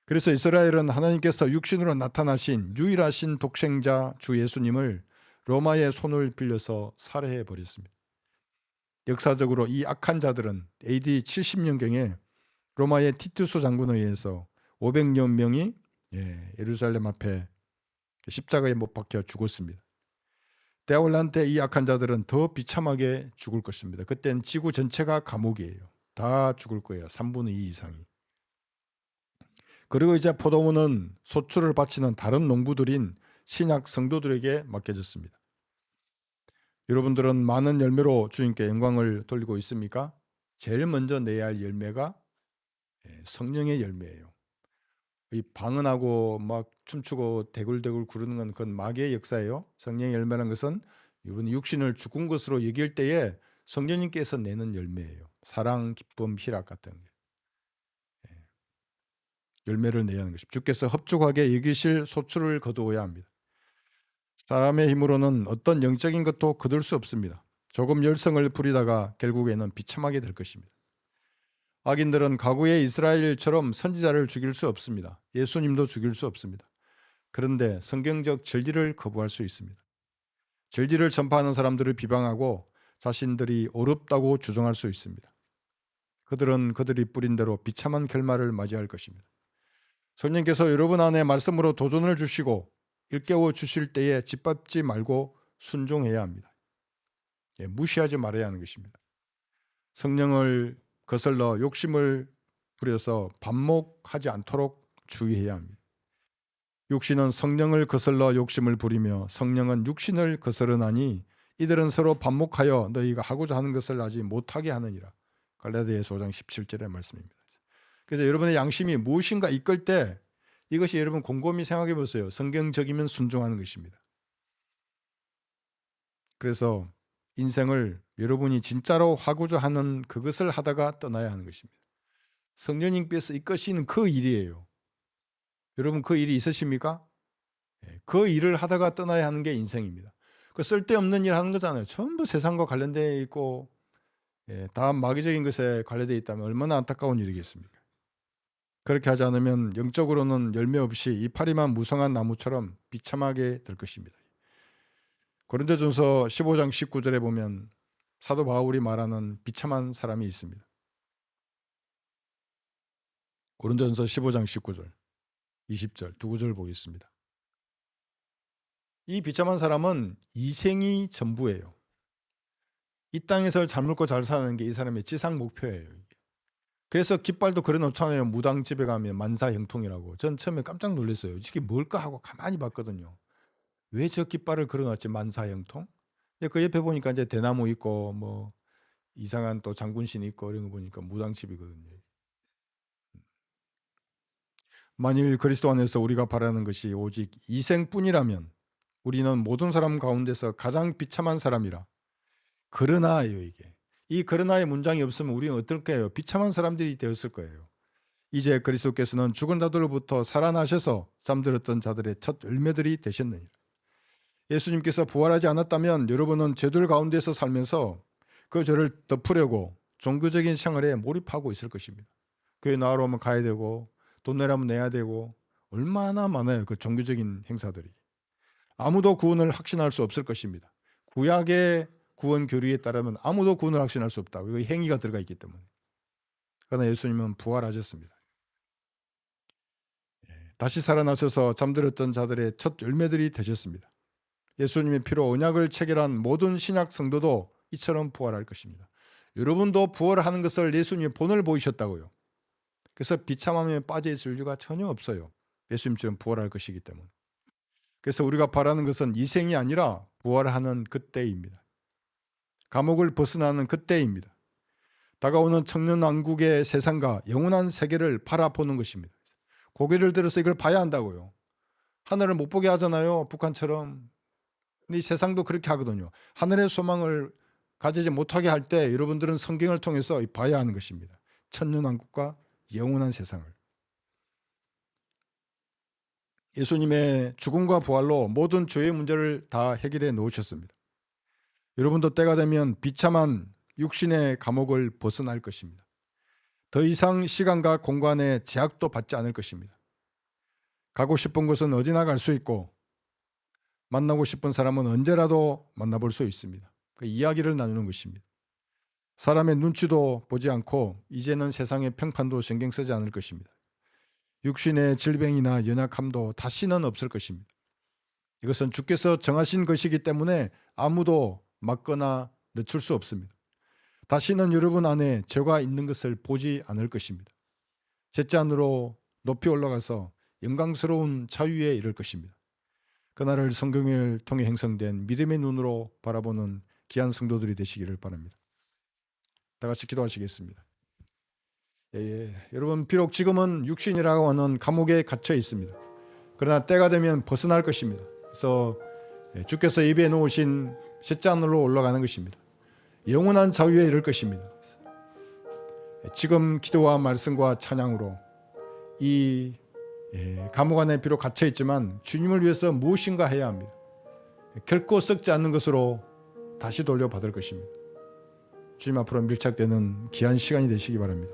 그래서 이스라엘은 하나님께서 육신으로 나타나신 유일하신 독생자 주 예수님을 로마의 손을 빌려서 살해해 버렸습니다. 역사적으로 이 악한 자들은 AD 70년경에 로마의 티투스 장군에 의해서 500여 명이 예루살렘 앞에 십자가에 못 박혀 죽었습니다. 때올란 때 이 악한 자들은 더 비참하게 죽을 것입니다. 그땐 지구 전체가 감옥이에요. 다 죽을 거예요. 3분의 2 이상이. 그리고 이제 포도원은 소출을 바치는 다른 농부들인 신약 성도들에게 맡겨졌습니다. 여러분들은 많은 열매로 주님께 영광을 돌리고 있습니까? 제일 먼저 내야 할 열매가 성령의 열매예요. 이 방언하고 막 춤추고 대굴대굴 구르는 건 그건 마귀의 역사예요. 성령의 열매라는 것은 여러분 육신을 죽은 것으로 여길 때에 성령님께서 내는 열매예요. 사랑, 기쁨, 희락 같은 게. 열매를 내야 하는 것입니다. 주께서 흡족하게 여기실 소출을 거두어야 합니다. 사람의 힘으로는 어떤 영적인 것도 거둘 수 없습니다. 조금 열성을 부리다가 결국에는 비참하게 될 것입니다. 악인들은 과거의 이스라엘처럼 선지자를 죽일 수 없습니다. 예수님도 죽일 수 없습니다. 그런데 성경적 진리를 거부할 수 있습니다. 진리를 전파하는 사람들을 비방하고 자신들이 옳았다고 주장할 수 있습니다. 그들은 그들이 뿌린 대로 비참한 결말을 맞이할 것입니다. 성령께서 여러분 안에 말씀으로 도전을 주시고 일깨워 주실 때에 짓밟지 말고 순종해야 합니다. 무시하지 말아야 하는 것입니다. 성령을 거슬러 욕심을 부려서 반목하지 않도록 주의해야 합니다. 육신은 성령을 거슬러 욕심을 부리며 성령은 육신을 거스르나니 이들은 서로 반목하여 너희가 하고자 하는 것을 하지 못하게 하느니라. 갈라디아서 5장 17절의 말씀입니다. 그래서 여러분의 양심이 무엇인가 이끌 때 이것이 여러분 곰곰이 생각해 보세요. 성경적이면 순종하는 것입니다. 그래서 인생을 여러분이 진짜로 하고자 하는 그것을 하다가 떠나야 하는 것입니다. 성령님께서 이끄시는 그 일이에요. 여러분 그 일이 있으십니까? 그 일을 하다가 떠나야 하는 게 인생입니다. 그 쓸데없는 일 하는 거잖아요. 전부 세상과 관련되어 있고 다 마귀적인 것에 관련되어 있다면 얼마나 안타까운 일이겠습니까? 그렇게 하지 않으면 영적으로는 열매 없이 이파리만 무성한 나무처럼 비참하게 될 것입니다. 고린도전서 15장 19절에 보면 사도 바울이 말하는 비참한 사람이 있습니다. 고린도전서 15장 19절, 20절 두 구절 보겠습니다. 이 비참한 사람은 이생이 전부예요. 이 땅에서 잘 먹고 잘 사는 게 이 사람의 지상 목표예요. 그래서 깃발도 그려놓잖아요. 무당집에 가면 만사형통이라고. 전 처음에 깜짝 놀랐어요. 이게 뭘까 하고 가만히 봤거든요. 왜 저 깃발을 그려놨지? 만사형통? 그 옆에 보니까 이제 대나무 있고 뭐 이상한 또 장군신 있고 이런 거 보니까 무당집이거든요. 만일 그리스도 안에서 우리가 바라는 것이 오직 이생뿐이라면 우리는 모든 사람 가운데서 가장 비참한 사람이라. 그러나예요 이게. 이 그러나의 문장이 없으면 우리는 어떨까 해요? 비참한 사람들이 되었을 거예요. 이제 그리스도께서는 죽은 자들로부터 살아나셔서 잠들었던 자들의 첫 열매들이 되셨느니라. 예수님께서 부활하지 않았다면 여러분은 죄들 가운데서 살면서 그 죄를 덮으려고 종교적인 생활에 몰입하고 있을 것입니다. 교회 나가러 오면 가야 되고 돈 내라면 내야 되고 얼마나 많아요. 그 종교적인 행사들이. 아무도 구원을 확신할 수 없을 것입니다. 구약의 구원 교리에 따르면 아무도 구원을 확신할 수 없다고. 이거 행위가 들어가 있기 때문에. 그러나 예수님은 부활하셨습니다. 다시 살아나셔서 잠들었던 자들의 첫 열매들이 되셨습니다. 예수님의 피로 언약을 체결한 모든 신약 성도도 이처럼 부활할 것입니다. 여러분도 부활하는 것을 예수님이 본을 보이셨다고요. 그래서 비참함에 빠져 있을 이유가 전혀 없어요. 예수님처럼 부활할 것이기 때문에. 그래서 우리가 바라는 것은 이생이 아니라 부활하는 그때입니다. 감옥을 벗어나는 그때입니다. 다가오는 청년왕국의 세상과 영원한 세계를 바라보는 것입니다. 고개를 들어서 이걸 봐야 한다고요. 하늘을 못 보게 하잖아요. 북한처럼. 이 세상도 그렇게 하거든요. 하늘의 소망을 가지지 못하게 할 때 여러분들은 성경을 통해서 봐야 하는 것입니다. 천년왕국과 영원한 세상을. 예수님의 죽음과 부활로 모든 죄의 문제를 다 해결해 놓으셨습니다. 여러분도 때가 되면 비참한 육신의 감옥을 벗어날 것입니다. 더 이상 시간과 공간의 제약도 받지 않을 것입니다. 가고 싶은 곳은 어디나 갈 수 있고 만나고 싶은 사람은 언제라도 만나볼 수 있습니다. 그 이야기를 나누는 것입니다. 사람의 눈치도 보지 않고 이제는 세상의 평판도 신경 쓰지 않을 것입니다. 육신의 질병이나 연약함도 다시는 없을 것입니다. 이것은 주께서 정하신 것이기 때문에 아무도 막거나 늦출 수 없습니다. 다시는 여러분 안에 죄가 있는 것을 보지 않을 것입니다. 셋째 하늘로 높이 올라가서 영광스러운 자유에 이를 것입니다. 그날을 성경을 통해 형성된 믿음의 눈으로 바라보는 귀한 성도들이 되시기를 바랍니다. 다 같이 기도하시겠습니다. 여러분, 비록 지금은 육신이라고 하는 감옥에 갇혀 있습니다. 그러나 때가 되면 벗어날 것입니다. 그래서 주께서 예비해 놓으신 셋째 하늘로 올라가는 것입니다. 영원한 자유에 이를 것입니다. 지금 기도와 말씀과 찬양으로 이 감옥 안에 비록 갇혀 있지만 주님을 위해서 무엇인가 해야 합니다. 결코 썩지 않는 것으로 다시 돌려받을 것입니다. 주님 앞으로 밀착되는 귀한 시간이 되시기 바랍니다.